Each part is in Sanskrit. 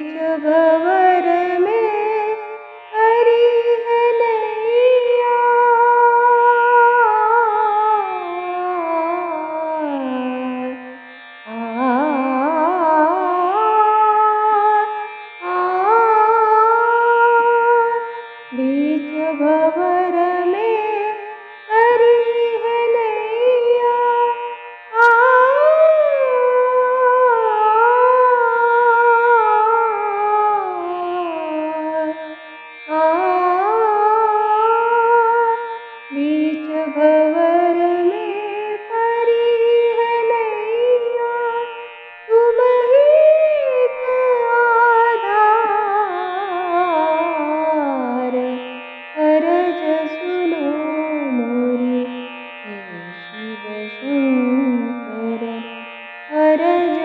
बीच भंवर में हरी है नैया। बीच भंवर में हरी है नैया। बीच भंवर में परी है नैया। तुम ही एक आधार। अरज सुनो मोरी हे शिव शंकर। अरज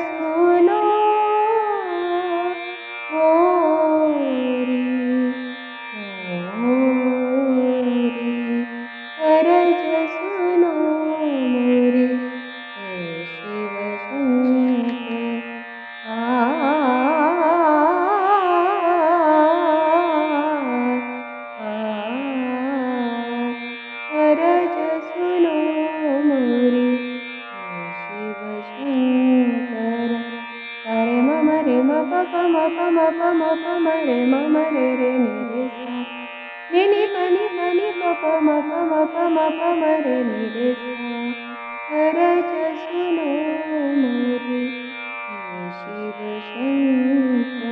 सुनो मोरी अरज सुनो मोरी हे शिव शंकर। अरज सुनो मोरी हे शिव शंकर। रे मम रे म प प म प म प म प म रे म रे रे नि रे सा। नि नि प नि प नि प प म प म प म प म रे नि रे सा। अरज सुनो मोरी हे शिव शंकर।